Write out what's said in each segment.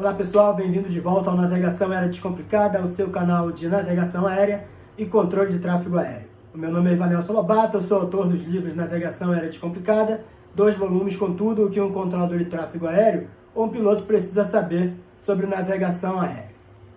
Olá pessoal, bem-vindo de volta ao Navegação Aérea Descomplicada, o seu canal de navegação aérea e controle de tráfego aéreo. O meu nome é Ivanelson Lobato, eu sou autor dos livros Navegação Aérea Descomplicada, 2 volumes com tudo o que um controlador de tráfego aéreo ou um piloto precisa saber sobre navegação aérea.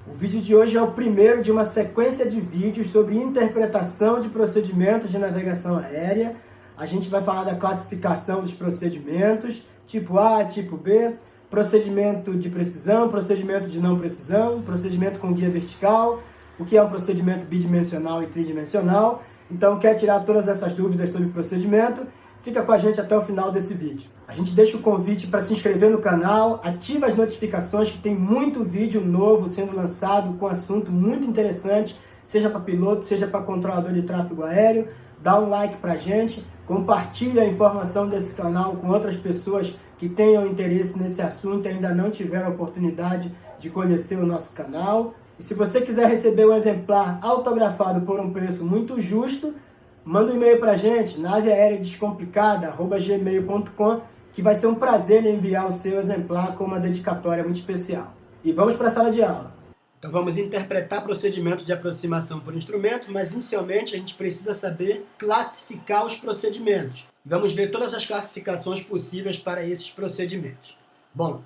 O vídeo de hoje é o primeiro de uma sequência de vídeos sobre interpretação de procedimentos de navegação aérea. A gente vai falar da classificação dos procedimentos, tipo A, tipo B, procedimento de precisão, procedimento de não precisão, procedimento com guia vertical, o que é um procedimento bidimensional e tridimensional. Então, quer tirar todas essas dúvidas sobre procedimento? Fica com a gente até o final desse vídeo. A gente deixa o convite para se inscrever no canal, ativa as notificações que tem muito vídeo novo sendo lançado com assunto muito interessante, seja para piloto, seja para controlador de tráfego aéreo. Dá um like para a gente, compartilha a informação desse canal com outras pessoas que tenham interesse nesse assunto e ainda não tiveram a oportunidade de conhecer o nosso canal. E se você quiser receber um exemplar autografado por um preço muito justo, manda um e-mail para a gente, naveaereadescomplicada@gmail.com, que vai ser um prazer enviar o seu exemplar com uma dedicatória muito especial. E vamos para a sala de aula. Então vamos interpretar procedimento de aproximação por instrumento, mas inicialmente a gente precisa saber classificar os procedimentos. Vamos ver todas as classificações possíveis para esses procedimentos. Bom,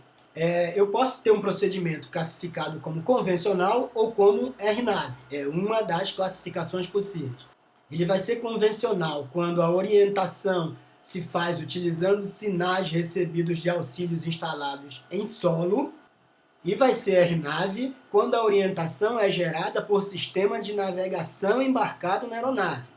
eu posso ter um procedimento classificado como convencional ou como RNAV. É uma das classificações possíveis. Ele vai ser convencional quando a orientação se faz utilizando sinais recebidos de auxílios instalados em solo. E vai ser RNAV quando a orientação é gerada por sistema de navegação embarcado na aeronave.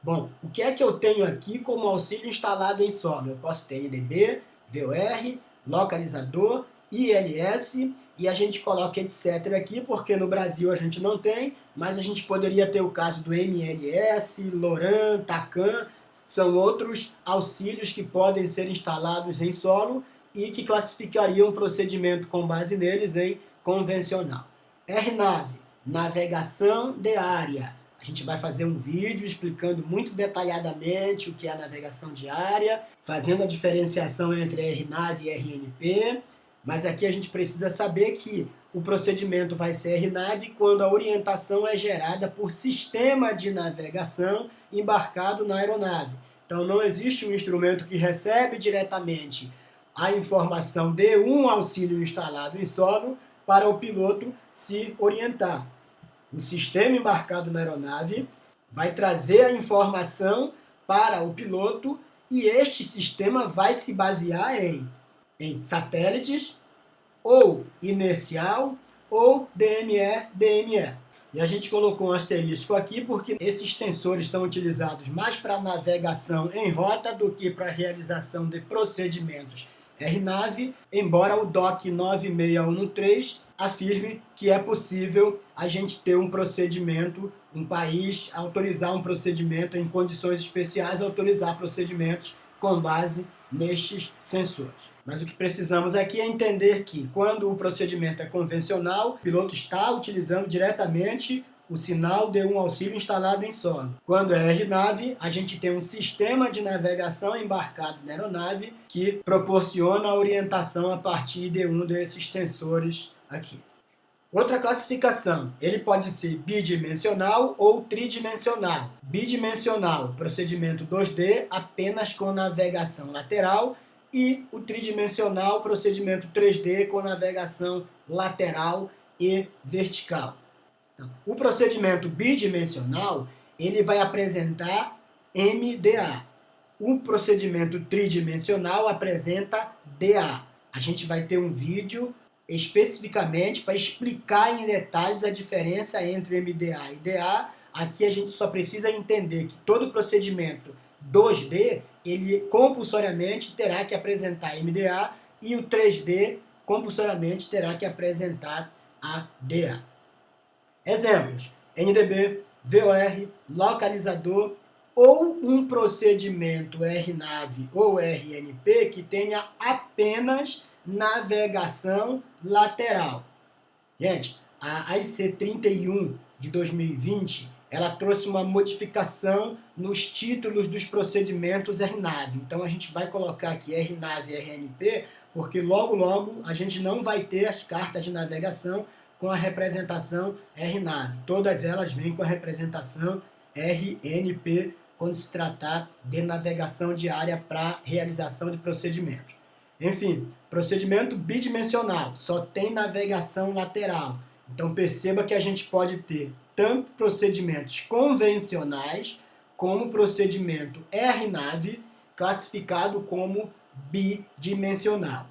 Bom, o que é que eu tenho aqui como auxílio instalado em solo? Eu posso ter NDB, VOR, localizador, ILS, e a gente coloca etc. aqui, porque no Brasil a gente não tem, mas a gente poderia ter o caso do MLS, LORAN, TACAN, são outros auxílios que podem ser instalados em solo e que classificariam o procedimento com base neles em convencional. RNAV, navegação de área. A gente vai fazer um vídeo explicando muito detalhadamente o que é a navegação de área, fazendo a diferenciação entre RNAV e RNP, mas aqui a gente precisa saber que o procedimento vai ser RNAV quando a orientação é gerada por sistema de navegação embarcado na aeronave. Então não existe um instrumento que recebe diretamente a informação de um auxílio instalado em solo para o piloto se orientar. O sistema embarcado na aeronave vai trazer a informação para o piloto e este sistema vai se basear em satélites, ou inercial, ou DME. E a gente colocou um asterisco aqui porque esses sensores são utilizados mais para navegação em rota do que para realização de procedimentos RNAV, embora o DOC 9613 afirme que é possível a gente ter um procedimento, um país autorizar um procedimento em condições especiais, autorizar procedimentos com base nestes sensores. Mas o que precisamos aqui é entender que quando o procedimento é convencional, o piloto está utilizando diretamente o sinal de um auxílio instalado em solo. Quando é RNAV, a gente tem um sistema de navegação embarcado na aeronave que proporciona a orientação a partir de um desses sensores aqui. Outra classificação, ele pode ser bidimensional ou tridimensional. Bidimensional, procedimento 2D, apenas com navegação lateral, e o tridimensional, procedimento 3D com navegação lateral e vertical. O procedimento bidimensional, ele vai apresentar MDA. O procedimento tridimensional apresenta DA. A gente vai ter um vídeo especificamente para explicar em detalhes a diferença entre MDA e DA. Aqui a gente só precisa entender que todo procedimento 2D, ele compulsoriamente terá que apresentar MDA e o 3D compulsoriamente terá que apresentar a DA. Exemplos: NDB, VOR, localizador ou um procedimento RNAV ou RNP que tenha apenas navegação lateral. Gente, a AIC 31 de 2020, ela trouxe uma modificação nos títulos dos procedimentos RNAV. Então a gente vai colocar aqui RNAV e RNP porque logo logo a gente não vai ter as cartas de navegação com a representação RNAV. Todas elas vêm com a representação RNP quando se tratar de navegação diária para realização de procedimento. Enfim, procedimento bidimensional, só tem navegação lateral. Então perceba que a gente pode ter tanto procedimentos convencionais como procedimento RNAV, classificado como bidimensional.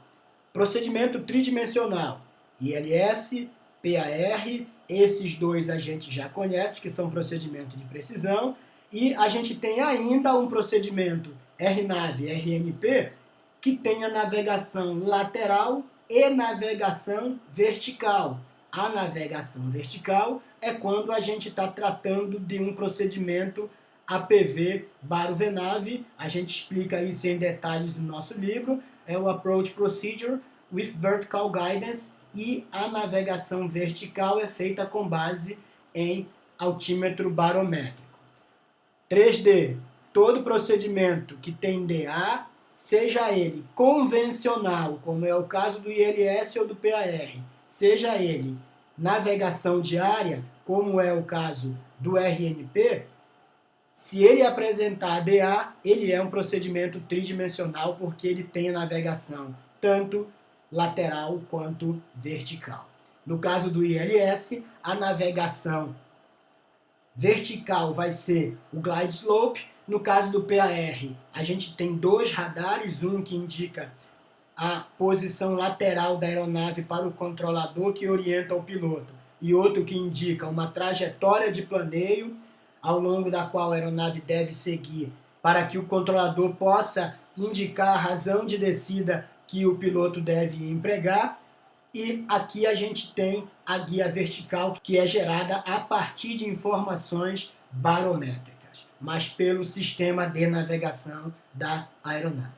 Procedimento tridimensional, ILS, PAR, esses dois a gente já conhece, que são procedimentos de precisão, e a gente tem ainda um procedimento RNAV, RNP, que tem a navegação lateral e navegação vertical. A navegação vertical é quando a gente está tratando de um procedimento APV Baro-Venav, a gente explica isso em detalhes no nosso livro, é o Approach Procedure with Vertical Guidance, e a navegação vertical é feita com base em altímetro barométrico. 3D, todo procedimento que tem DA, seja ele convencional, como é o caso do ILS ou do PAR, seja ele navegação diária, como é o caso do RNP, se ele apresentar DA, ele é um procedimento tridimensional porque ele tem a navegação tanto lateral quanto vertical. No caso do ILS, a navegação vertical vai ser o glide slope. No caso do PAR, a gente tem dois radares, um que indica a posição lateral da aeronave para o controlador que orienta o piloto, e outro que indica uma trajetória de planeio ao longo da qual a aeronave deve seguir para que o controlador possa indicar a razão de descida que o piloto deve empregar. E aqui a gente tem a guia vertical, que é gerada a partir de informações barométricas, mas pelo sistema de navegação da aeronave.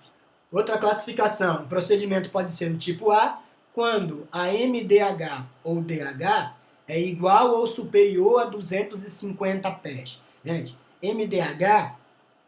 Outra classificação, o procedimento pode ser do tipo A, quando a MDH ou DH é igual ou superior a 250 pés. Gente, MDH,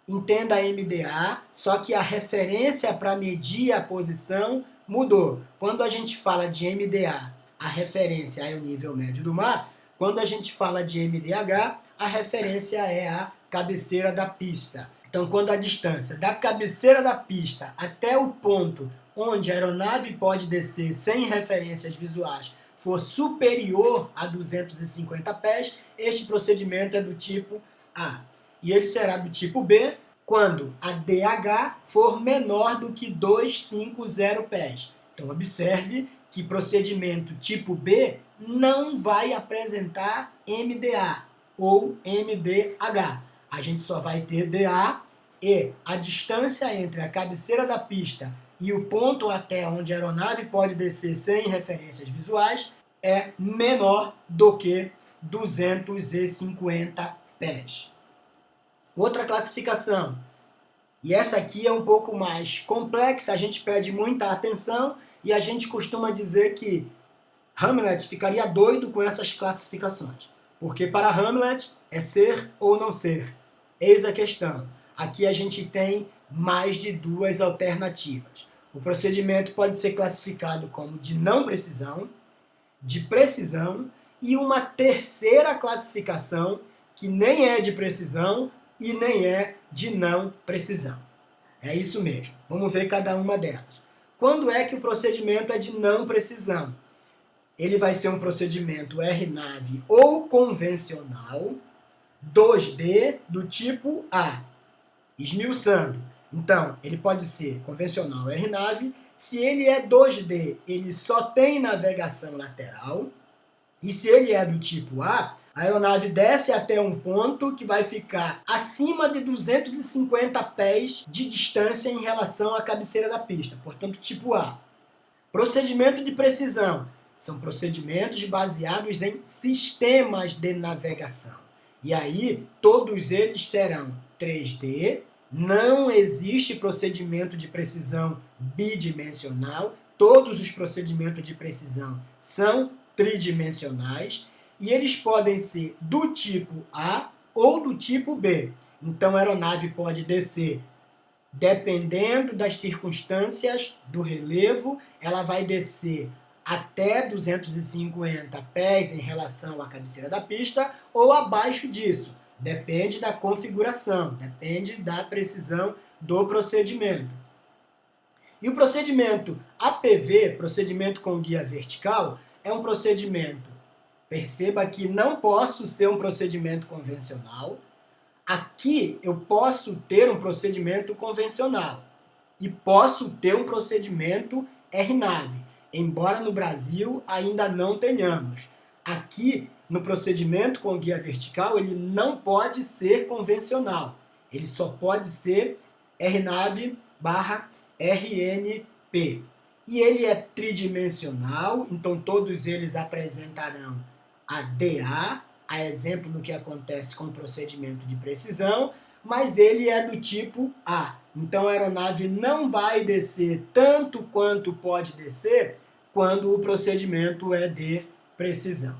entenda a MDA, só que a referência para medir a posição mudou. Quando a gente fala de MDA, a referência é o nível médio do mar. Quando a gente fala de MDH, a referência é a cabeceira da pista. Então, quando a distância da cabeceira da pista até o ponto onde a aeronave pode descer sem referências visuais for superior a 250 pés, este procedimento é do tipo A. E ele será do tipo B quando a DH for menor do que 250 pés. Então, observe que procedimento tipo B não vai apresentar MDA ou MDH. A gente só vai ter DA e a distância entre a cabeceira da pista e o ponto até onde a aeronave pode descer sem referências visuais é menor do que 250 pés. Outra classificação, e essa aqui é um pouco mais complexa, a gente pede muita atenção e a gente costuma dizer que Hamlet ficaria doido com essas classificações, porque para Hamlet é ser ou não ser. Eis a questão. Aqui a gente tem mais de duas alternativas. O procedimento pode ser classificado como de não precisão, de precisão e uma terceira classificação que nem é de precisão e nem é de não precisão. É isso mesmo. Vamos ver cada uma delas. Quando é que o procedimento é de não precisão? Ele vai ser um procedimento RNAV ou convencional 2D do tipo A. Esmiuçando. Então, ele pode ser convencional RNAV. Se ele é 2D, ele só tem navegação lateral. E se ele é do tipo A, a aeronave desce até um ponto que vai ficar acima de 250 pés de distância em relação à cabeceira da pista. Portanto, tipo A. Procedimento de precisão. São procedimentos baseados em sistemas de navegação. E aí, todos eles serão 3D. Não existe procedimento de precisão bidimensional. Todos os procedimentos de precisão são tridimensionais. E eles podem ser do tipo A ou do tipo B. Então, a aeronave pode descer Dependendo das circunstâncias do relevo, ela vai descer até 250 pés em relação à cabeceira da pista ou abaixo disso. Depende da configuração, depende da precisão do procedimento. E o procedimento APV, procedimento com guia vertical, é um procedimento, perceba que não posso ser um procedimento convencional. Aqui eu posso ter um procedimento convencional e posso ter um procedimento RNAV, embora no Brasil ainda não tenhamos. Aqui, no procedimento com guia vertical, ele não pode ser convencional, ele só pode ser RNAV/RNP. E ele é tridimensional, então todos eles apresentarão a DA, a exemplo do que acontece com o procedimento de precisão, mas ele é do tipo A. Então a aeronave não vai descer tanto quanto pode descer quando o procedimento é de precisão.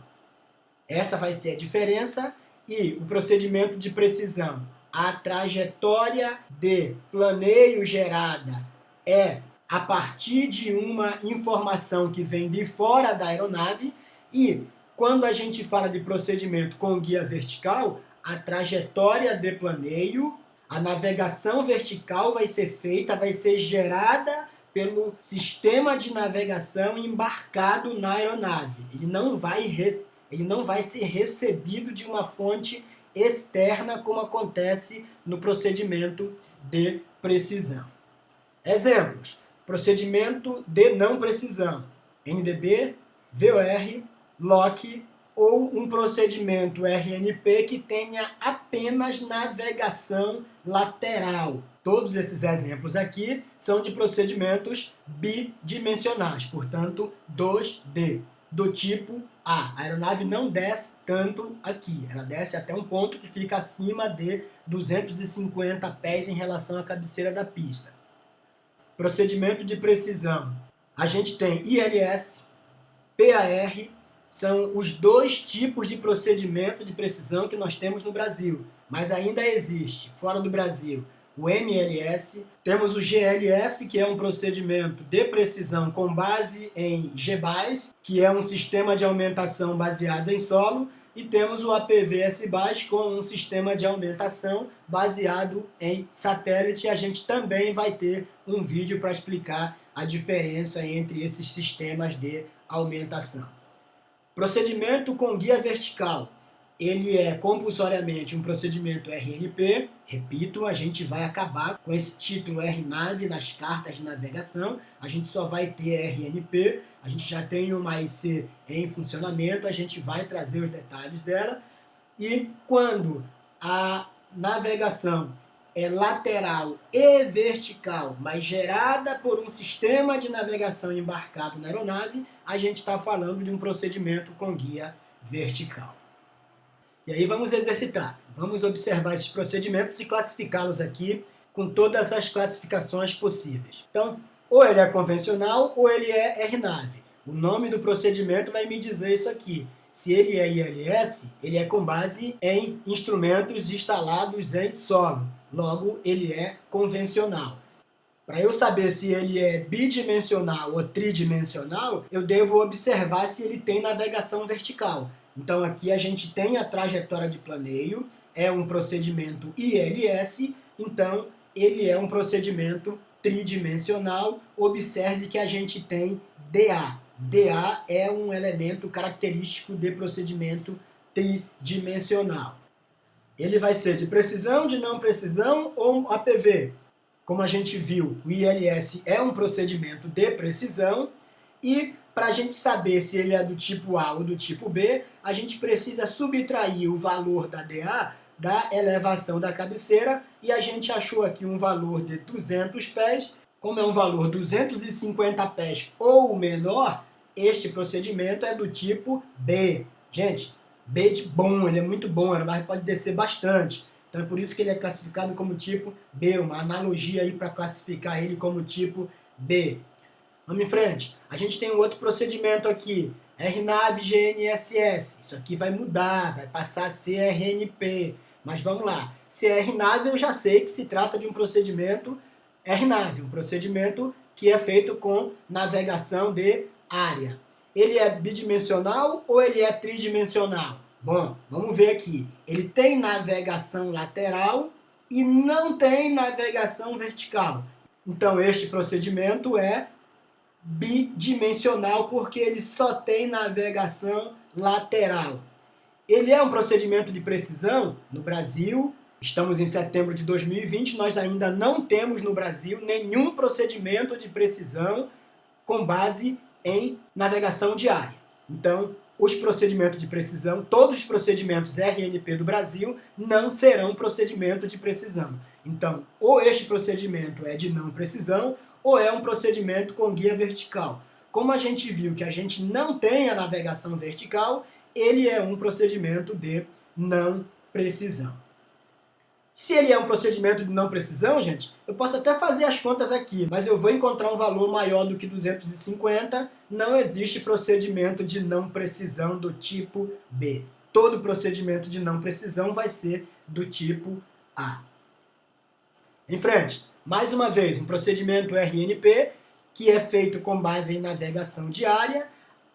Essa vai ser a diferença. E o procedimento de precisão, a trajetória de planeio gerada é a partir de uma informação que vem de fora da aeronave, e quando a gente fala de procedimento com guia vertical, a trajetória de planeio, a navegação vertical vai ser feita, vai ser gerada pelo sistema de navegação embarcado na aeronave. Ele não vai ser recebido de uma fonte externa, como acontece no procedimento de precisão. Exemplos: procedimento de não precisão, NDB, VOR, LOC, ou um procedimento RNP que tenha apenas navegação lateral. Todos esses exemplos aqui são de procedimentos bidimensionais, portanto 2D, do tipo A. A aeronave não desce tanto aqui, ela desce até um ponto que fica acima de 250 pés em relação à cabeceira da pista. Procedimento de precisão. A gente tem ILS, PAR, são os dois tipos de procedimento de precisão que nós temos no Brasil, mas ainda existe, fora do Brasil, o MLS, temos o GLS, que é um procedimento de precisão com base em GBAS, que é um sistema de aumentação baseado em solo, e temos o APV-SBAS com um sistema de aumentação baseado em satélite. A gente também vai ter um vídeo para explicar a diferença entre esses sistemas de aumentação. Procedimento com guia vertical. Ele é compulsoriamente um procedimento RNP. Repito, a gente vai acabar com esse título RNAV nas cartas de navegação. A gente só vai ter RNP. A gente já tem uma AIC em funcionamento. A gente vai trazer os detalhes dela. E quando a navegação é lateral e vertical, mas gerada por um sistema de navegação embarcado na aeronave, a gente está falando de um procedimento com guia vertical. E aí vamos exercitar, vamos observar esses procedimentos e classificá-los aqui com todas as classificações possíveis. Então, ou ele é convencional ou ele é RNAV. O nome do procedimento vai me dizer isso aqui. Se ele é ILS, ele é com base em instrumentos instalados em solo. Logo, ele é convencional. Para eu saber se ele é bidimensional ou tridimensional, eu devo observar se ele tem navegação vertical. Então aqui a gente tem a trajetória de planeio, é um procedimento ILS, então ele é um procedimento tridimensional. Observe que a gente tem DA. DA é um elemento característico de procedimento tridimensional. Ele vai ser de precisão, de não precisão ou APV. Como a gente viu, o ILS é um procedimento de precisão, e para a gente saber se ele é do tipo A ou do tipo B, a gente precisa subtrair o valor da DA da elevação da cabeceira, e a gente achou aqui um valor de 200 pés. Como é um valor 250 pés ou menor, este procedimento é do tipo B. Gente, B de bom, ele é muito bom, a aeronave pode descer bastante. Então é por isso que ele é classificado como tipo B, uma analogia aí para classificar ele como tipo B. Vamos em frente. A gente tem um outro procedimento aqui, RNAV GNSS. Isso aqui vai mudar, vai passar a ser RNP. Mas vamos lá. Se é RNAV, eu já sei que se trata de um procedimento RNAV, um procedimento que é feito com navegação de área. Ele é bidimensional ou ele é tridimensional? Bom, vamos ver aqui. Ele tem navegação lateral e não tem navegação vertical. Então, este procedimento é bidimensional porque ele só tem navegação lateral. Ele é um procedimento de precisão? No Brasil, estamos em setembro de 2020, nós ainda não temos no Brasil nenhum procedimento de precisão com base em navegação de área. Então, os procedimentos de precisão, todos os procedimentos RNP do Brasil não serão procedimento de precisão. Então, ou este procedimento é de não precisão, ou é um procedimento com guia vertical. Como a gente viu que a gente não tem a navegação vertical, ele é um procedimento de não precisão. Se ele é um procedimento de não precisão, gente, eu posso até fazer as contas aqui, mas eu vou encontrar um valor maior do que 250, não existe procedimento de não precisão do tipo B. Todo procedimento de não precisão vai ser do tipo A. Em frente, mais uma vez, um procedimento RNP, que é feito com base em navegação de área.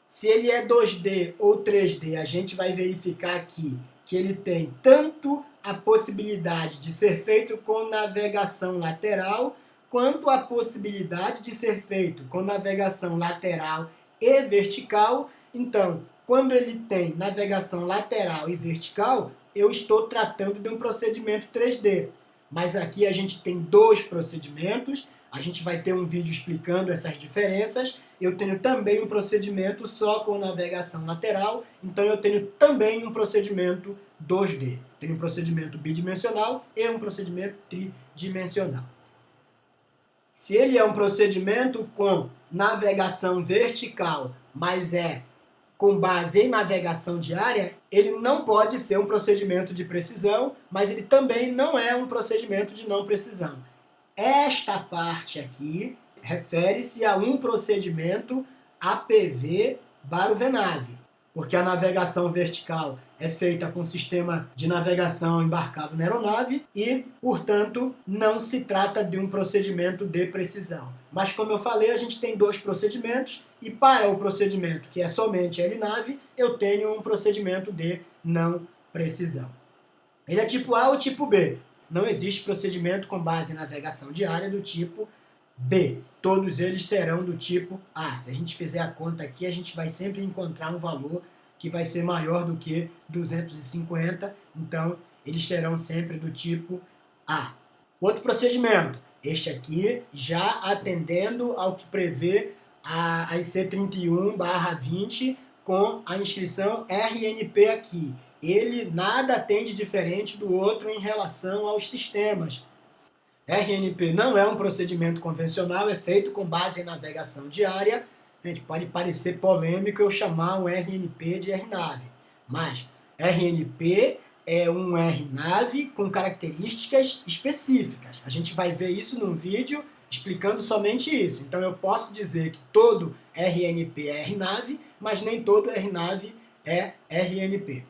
Se ele é 2D ou 3D, a gente vai verificar aqui que ele tem tanto a possibilidade de ser feito com navegação lateral, quanto a possibilidade de ser feito com navegação lateral e vertical. Então, quando ele tem navegação lateral e vertical, eu estou tratando de um procedimento 3D. Mas aqui a gente tem dois procedimentos, a gente vai ter um vídeo explicando essas diferenças. Eu tenho também um procedimento só com navegação lateral, então eu tenho também um procedimento 2D. Tenho um procedimento bidimensional e um procedimento tridimensional. Se ele é um procedimento com navegação vertical, mas é com base em navegação de área, ele não pode ser um procedimento de precisão, mas ele também não é um procedimento de não precisão. Esta parte aqui refere-se a um procedimento APV/VNAV, porque a navegação vertical é feita com sistema de navegação embarcado na aeronave e, portanto, não se trata de um procedimento de precisão. Mas, como eu falei, a gente tem dois procedimentos e para o procedimento que é somente LNAV, eu tenho um procedimento de não precisão. Ele é tipo A ou tipo B? Não existe procedimento com base em navegação de área do tipo B. Todos eles serão do tipo A. Se a gente fizer a conta aqui, a gente vai sempre encontrar um valor que vai ser maior do que 250, então eles serão sempre do tipo A. Outro procedimento, este aqui já atendendo ao que prevê a IC 31/20 com a inscrição RNP aqui. Ele nada tem de diferente do outro em relação aos sistemas. RNP não é um procedimento convencional, é feito com base em navegação de área. Pode parecer polêmico eu chamar um RNP de RNAV, mas RNP é um RNAV com características específicas. A gente vai ver isso num vídeo explicando somente isso. Então eu posso dizer que todo RNP é RNAV, mas nem todo RNAV é RNP.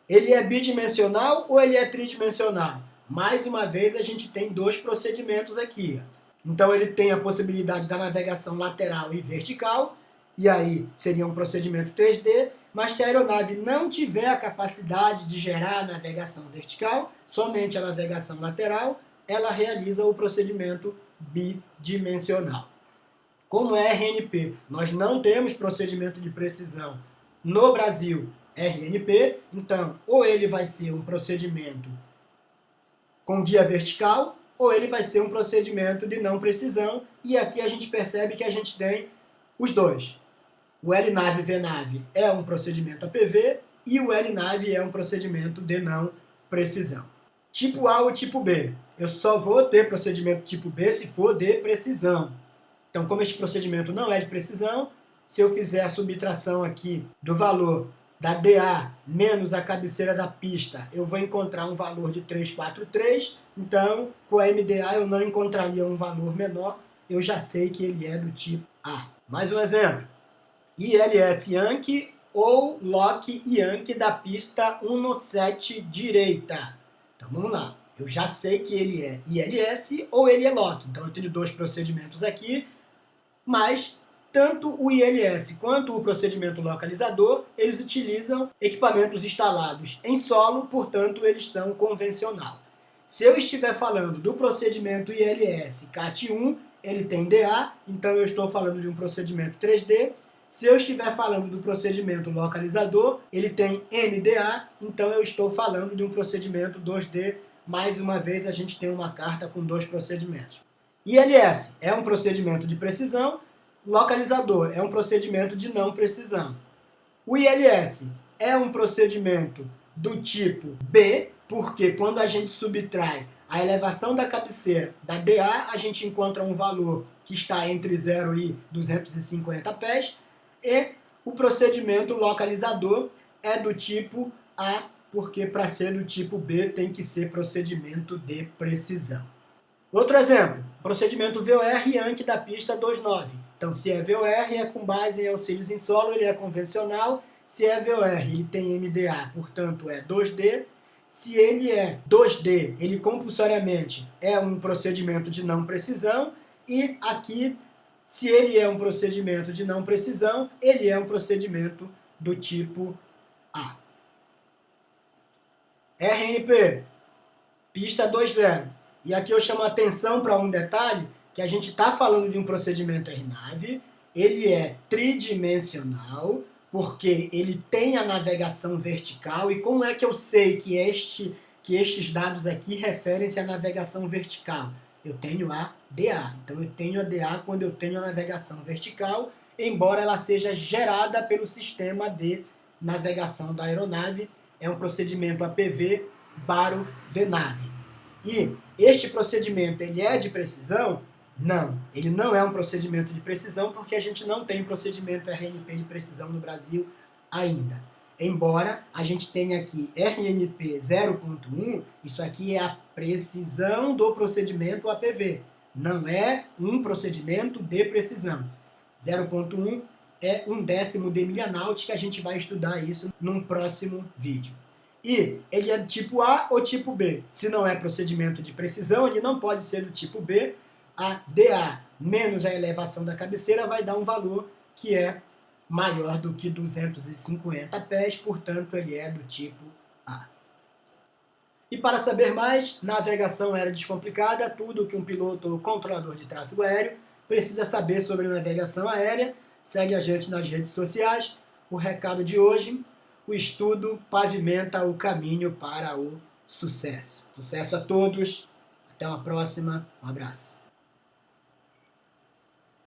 Ele é bidimensional ou ele é tridimensional? Mais uma vez a gente tem dois procedimentos aqui. Então ele tem a possibilidade da navegação lateral e vertical, e aí seria um procedimento 3D, mas se a aeronave não tiver a capacidade de gerar a navegação vertical, somente a navegação lateral, ela realiza o procedimento bidimensional. Como é RNP, nós não temos procedimento de precisão no Brasil RNP, então ou ele vai ser um procedimento com guia vertical, ou ele vai ser um procedimento de não precisão, e aqui a gente percebe que a gente tem os dois. O LNAV/VNAV é um procedimento APV e o LNAV é um procedimento de não precisão. Tipo A ou tipo B? Eu só vou ter procedimento tipo B se for de precisão. Então, como este procedimento não é de precisão, se eu fizer a subtração aqui do valor da DA menos a cabeceira da pista, eu vou encontrar um valor de 343. Então, com a MDA eu não encontraria um valor menor, eu já sei que ele é do tipo A. Mais um exemplo. ILS Yankee ou Lock Yankee da pista 17 direita. Então vamos lá. Eu já sei que ele é ILS ou ele é LOC. Então eu tenho dois procedimentos aqui, mas tanto o ILS quanto o procedimento localizador, eles utilizam equipamentos instalados em solo, portanto eles são convencional. Se eu estiver falando do procedimento ILS CAT1, ele tem DA, então eu estou falando de um procedimento 3D. Se eu estiver falando do procedimento localizador, ele tem MDA, então eu estou falando de um procedimento 2D. Mais uma vez, a gente tem uma carta com dois procedimentos. ILS é um procedimento de precisão, localizador é um procedimento de não precisão. O ILS é um procedimento do tipo B, porque quando a gente subtrai a elevação da cabeceira da DA, a gente encontra um valor que está entre 0 e 250 pés, e o procedimento localizador é do tipo A, porque para ser do tipo B tem que ser procedimento de precisão. Outro exemplo, procedimento VOR Yankee da pista 29. Então, se é VOR, é com base em auxílios em solo, ele é convencional. Se é VOR, ele tem MDA, portanto é 2D. Se ele é 2D, ele compulsoriamente é um procedimento de não precisão. E aqui, se ele é um procedimento de não precisão, ele é um procedimento do tipo A. RNP, pista 2.0. E aqui eu chamo a atenção para um detalhe, que a gente está falando de um procedimento RNAV, ele é tridimensional, porque ele tem a navegação vertical. E como é que eu sei que estes dados aqui referem-se à navegação vertical? Eu tenho a DA. Então eu tenho a DA quando eu tenho a navegação vertical, embora ela seja gerada pelo sistema de navegação da aeronave. É um procedimento APV baro-VNAV. E este procedimento, ele é de precisão? Não, ele não é um procedimento de precisão, porque a gente não tem procedimento RNP de precisão no Brasil ainda. Embora a gente tenha aqui RNP 0.1, isso aqui é a precisão do procedimento APV, não é um procedimento de precisão. 0.1 é 1/10 de milha náutica, a gente vai estudar isso num próximo vídeo. E ele é do tipo A ou tipo B. Se não é procedimento de precisão, ele não pode ser do tipo B. A DA menos a elevação da cabeceira vai dar um valor que é maior do que 250 pés, portanto ele é do tipo A. E para saber mais, navegação aérea descomplicada, tudo que um piloto ou controlador de tráfego aéreo precisa saber sobre navegação aérea. Segue a gente nas redes sociais. O recado de hoje: o estudo pavimenta o caminho para o sucesso. Sucesso a todos, até uma próxima, um abraço.